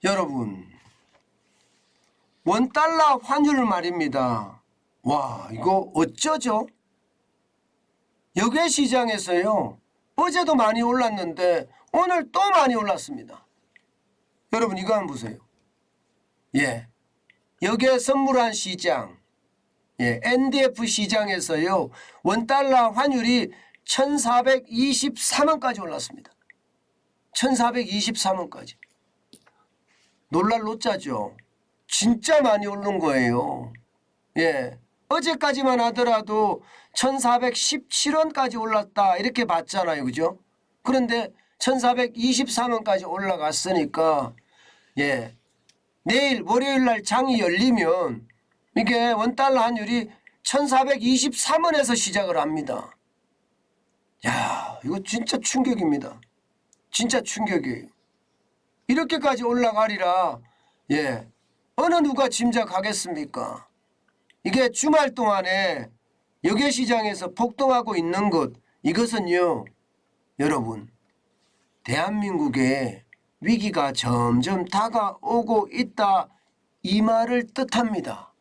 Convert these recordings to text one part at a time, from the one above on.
여러분, 원달러 환율 말입니다. 와, 이거 어쩌죠? 역외시장에서요, 어제도 많이 올랐는데 오늘 또 많이 올랐습니다. 여러분, 이거 한번 보세요. 예, 역외 선물한 시장, NDF 시장에서요, 원달러 환율이 1423원까지 올랐습니다. 1423원까지. 놀랄 노짜죠. 진짜 많이 오른 거예요. 예, 어제까지만 하더라도 1417원까지 올랐다 이렇게 봤잖아요. 그죠? 그런데 1423원까지 올라갔으니까 내일 월요일 날 장이 열리면 이게 원달러 환율이 1423원에서 시작을 합니다. 야, 이거 진짜 충격입니다. 진짜 충격이에요. 이렇게까지 올라가리라 어느 누가 짐작하겠습니까? 이게 주말 동안에 역외시장에서 폭등하고 있는 것, 이것은요, 여러분, 대한민국의 위기가 점점 다가오고 있다, 이 말을 뜻합니다.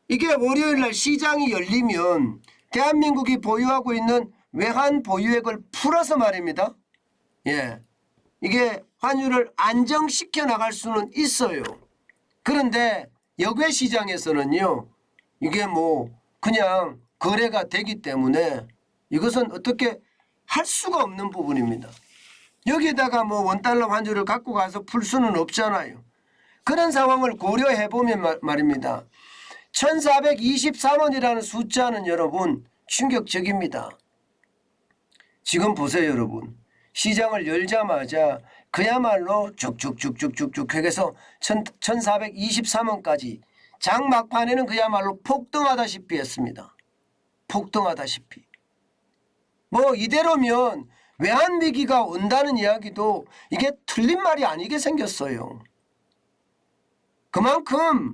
이게 월요일 날 시장이 열리면 대한민국이 보유하고 있는 외환 보유액을 풀어서 말입니다. 이게 환율을 안정시켜 나갈 수는 있어요. 그런데 역외시장에서는요, 이게 뭐 그냥 거래가 되기 때문에 이것은 어떻게 할 수가 없는 부분입니다. 여기에다가 뭐 원달러 환율을 갖고 가서 풀 수는 없잖아요. 그런 상황을 고려해 보면 말입니다. 1423원이라는 숫자는 여러분 충격적입니다. 지금 보세요, 여러분. 시장을 열자마자 그야말로 쭉쭉쭉쭉쭉쭉 해서 1423원까지 장 막판에는 그야말로 폭등하다시피 했습니다. 폭등하다시피. 뭐 이대로면 외환위기가 온다는 이야기도 이게 틀린 말이 아니게 생겼어요. 그만큼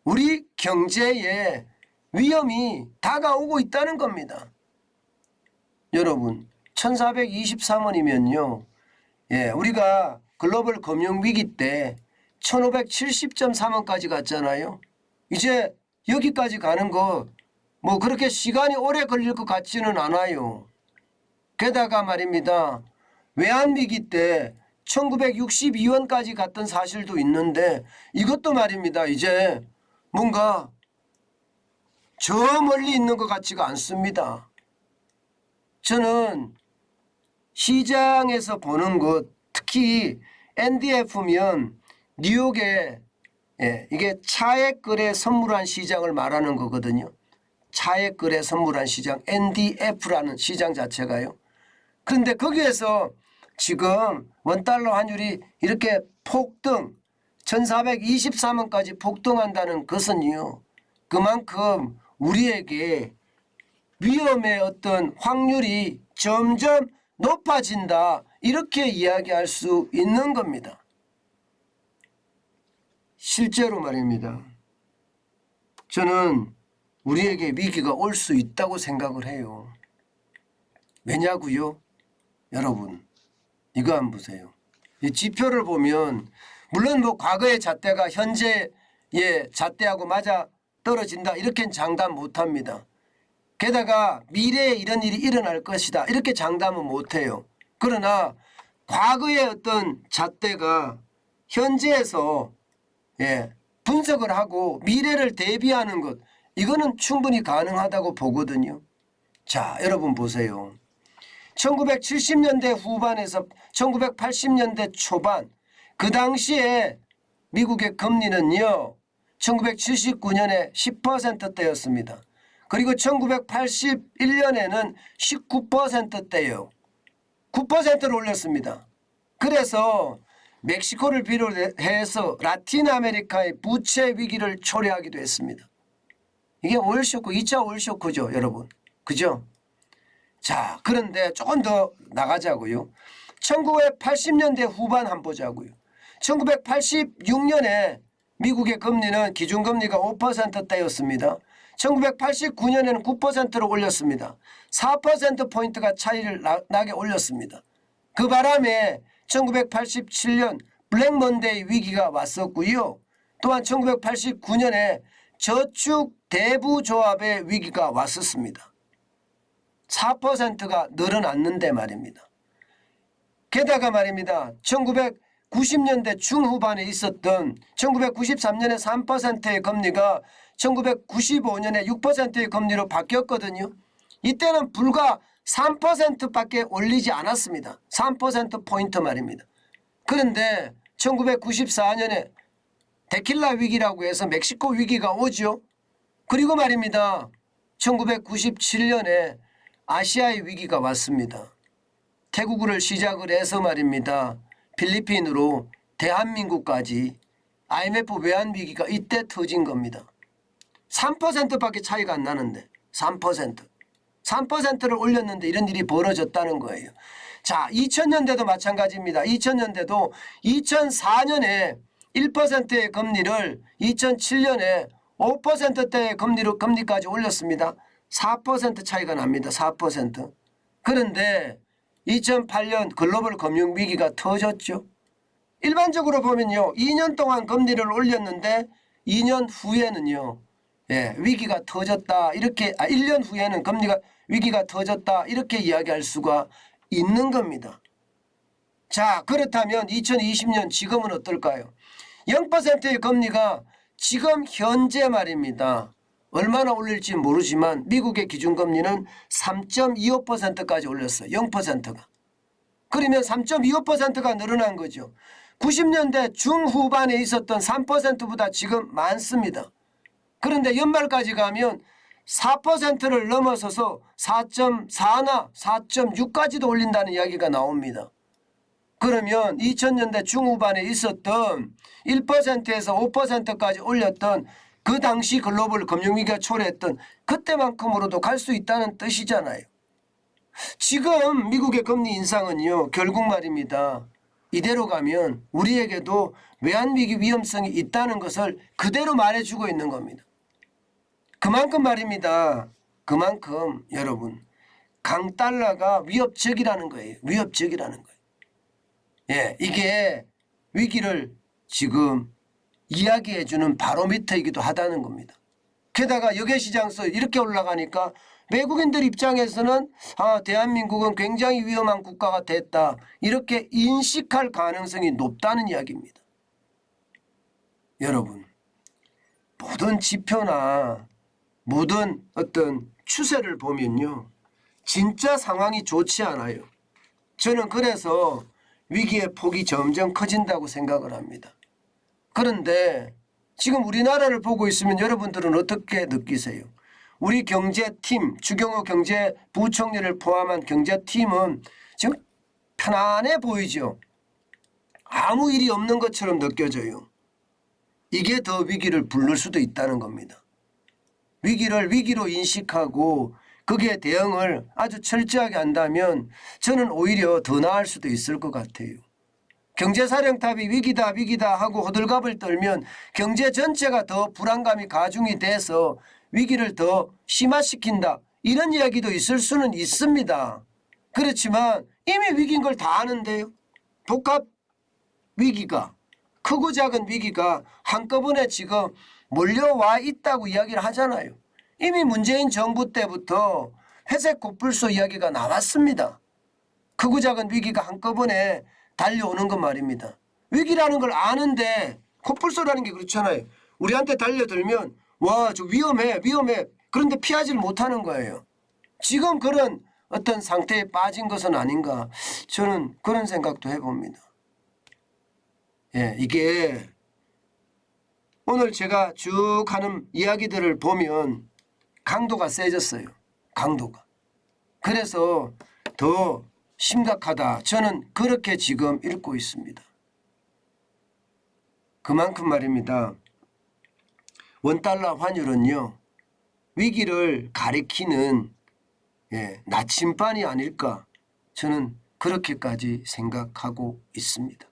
우리 경제에 위험이 다가오고 있다는 겁니다. 여러분, 1423원이면요. 우리가 글로벌 금융위기 때 1570.3원까지 갔잖아요. 이제 여기까지 가는 거 뭐 그렇게 시간이 오래 걸릴 것 같지는 않아요. 게다가 말입니다. 외환위기 때 1962원까지 갔던 사실도 있는데 이것도 말입니다. 이제 뭔가 저 멀리 있는 것 같지가 않습니다. 저는 시장에서 보는 것, 특히 NDF면 뉴욕에 이게 차액 거래 선물한 시장을 말하는 거거든요. 차액 거래 선물한 시장, NDF라는 시장 자체가요. 그런데 거기에서 지금 원달러 환율이 이렇게 폭등, 1423원까지 폭등한다는 것은요, 그만큼 우리에게 위험의 어떤 확률이 점점 높아진다, 이렇게 이야기할 수 있는 겁니다. 실제로 말입니다. 저는 우리에게 위기가 올 수 있다고 생각을 해요. 왜냐고요? 여러분, 이거 한번 보세요. 이 지표를 보면 물론 뭐 과거의 잣대가 현재의 잣대하고 맞아 떨어진다, 이렇게는 장담 못합니다. 게다가 미래에 이런 일이 일어날 것이다, 이렇게 장담은 못해요. 그러나 과거의 어떤 잣대가 현재에서 분석을 하고 미래를 대비하는 것, 이거는 충분히 가능하다고 보거든요. 자, 여러분 보세요. 1970년대 후반에서 1980년대 초반, 그 당시에 미국의 금리는요, 1979년에 10%대였습니다. 그리고 1981년에는 19%대예요. 9%를 올렸습니다. 그래서 멕시코를 비롯해서 라틴 아메리카의 부채 위기를 초래하기도 했습니다. 이게 오일 쇼크, 2차 오일 쇼크죠, 여러분. 그죠? 자, 그런데 조금 더 나가자고요. 1980년대 후반 한번 보자고요. 1986년에 미국의 금리는 기준금리가 5%대였습니다. 1989년에는 9%로 올렸습니다. 4%포인트가 차이를 나게 올렸습니다. 그 바람에 1987년 블랙먼데이 위기가 왔었고요. 또한 1989년에 저축 대부조합의 위기가 왔었습니다. 4%가 늘어났는데 말입니다. 게다가 말입니다. 1990년대 중후반에 있었던 1993년에 3%의 금리가 1995년에 6%의 금리로 바뀌었거든요. 이때는 불과 3%밖에 올리지 않았습니다. 3%포인트 말입니다. 그런데 1994년에 데킬라 위기라고 해서 멕시코 위기가 오죠. 그리고 말입니다. 1997년에 아시아의 위기가 왔습니다. 태국을 시작을 해서 말입니다. 필리핀으로 대한민국까지 IMF 외환위기가 이때 터진 겁니다. 3%밖에 차이가 안 나는데 3%를 올렸는데 이런 일이 벌어졌다는 거예요. 자, 2000년대도 마찬가지입니다. 2000년대도 2004년에 1%의 금리를 2007년에 5%대의 금리까지 올렸습니다. 4% 차이가 납니다. 4%. 그런데 2008년 글로벌 금융위기가 터졌죠. 일반적으로 보면요. 2년 동안 금리를 올렸는데 2년 후에는요. 위기가 터졌다. 이렇게 1년 후에는 위기가 터졌다. 이렇게 이야기할 수가 있는 겁니다. 자, 그렇다면 2020년 지금은 어떨까요? 0%의 금리가 지금 현재 말입니다. 얼마나 올릴지 모르지만 미국의 기준금리는 3.25%까지 올렸어요. 0%가. 그러면 3.25%가 늘어난 거죠. 90년대 중후반에 있었던 3%보다 지금 많습니다. 그런데 연말까지 가면 4%를 넘어서서 4.4나 4.6까지도 올린다는 이야기가 나옵니다. 그러면 2000년대 중후반에 있었던 1%에서 5%까지 올렸던 그 당시 글로벌 금융위기가 초래했던 그때만큼으로도 갈 수 있다는 뜻이잖아요. 지금 미국의 금리 인상은요. 결국 말입니다. 이대로 가면 우리에게도 외환위기 위험성이 있다는 것을 그대로 말해주고 있는 겁니다. 그만큼 말입니다. 그만큼 여러분 강달러가 위협적이라는 거예요. 위협적이라는 거예요. 이게 위기를 지금 이야기해주는 바로미터이기도 하다는 겁니다. 게다가 여객시장에서 이렇게 올라가니까 외국인들 입장에서는 대한민국은 굉장히 위험한 국가가 됐다. 이렇게 인식할 가능성이 높다는 이야기입니다. 여러분, 모든 지표나 모든 어떤 추세를 보면요. 진짜 상황이 좋지 않아요. 저는 그래서 위기의 폭이 점점 커진다고 생각을 합니다. 그런데 지금 우리나라를 보고 있으면 여러분들은 어떻게 느끼세요? 우리 경제팀, 주경호 경제부총리를 포함한 경제팀은 지금 편안해 보이죠? 아무 일이 없는 것처럼 느껴져요. 이게 더 위기를 부를 수도 있다는 겁니다. 위기를 위기로 인식하고 거기에 대응을 아주 철저하게 한다면 저는 오히려 더 나을 수도 있을 것 같아요. 경제사령탑이 위기다 하고 호들갑을 떨면 경제 전체가 더 불안감이 가중이 돼서 위기를 더 심화시킨다. 이런 이야기도 있을 수는 있습니다. 그렇지만 이미 위기인 걸 다 아는데요. 복합 위기가 크고 작은 위기가 한꺼번에 지금 몰려와 있다고 이야기를 하잖아요. 이미 문재인 정부 때부터 회색 코뿔소 이야기가 나왔습니다. 크고 작은 위기가 한꺼번에 달려오는 것 말입니다. 위기라는 걸 아는데 코뿔소라는 게 그렇잖아요. 우리한테 달려들면 와, 저 위험해. 그런데 피하지를 못하는 거예요. 지금 그런 어떤 상태에 빠진 것은 아닌가 저는 그런 생각도 해봅니다. 이게 오늘 제가 쭉 하는 이야기들을 보면 강도가 세졌어요. 강도가. 그래서 더 심각하다. 저는 그렇게 지금 읽고 있습니다. 그만큼 말입니다. 원달러 환율은요. 위기를 가리키는 나침반이 아닐까. 저는 그렇게까지 생각하고 있습니다.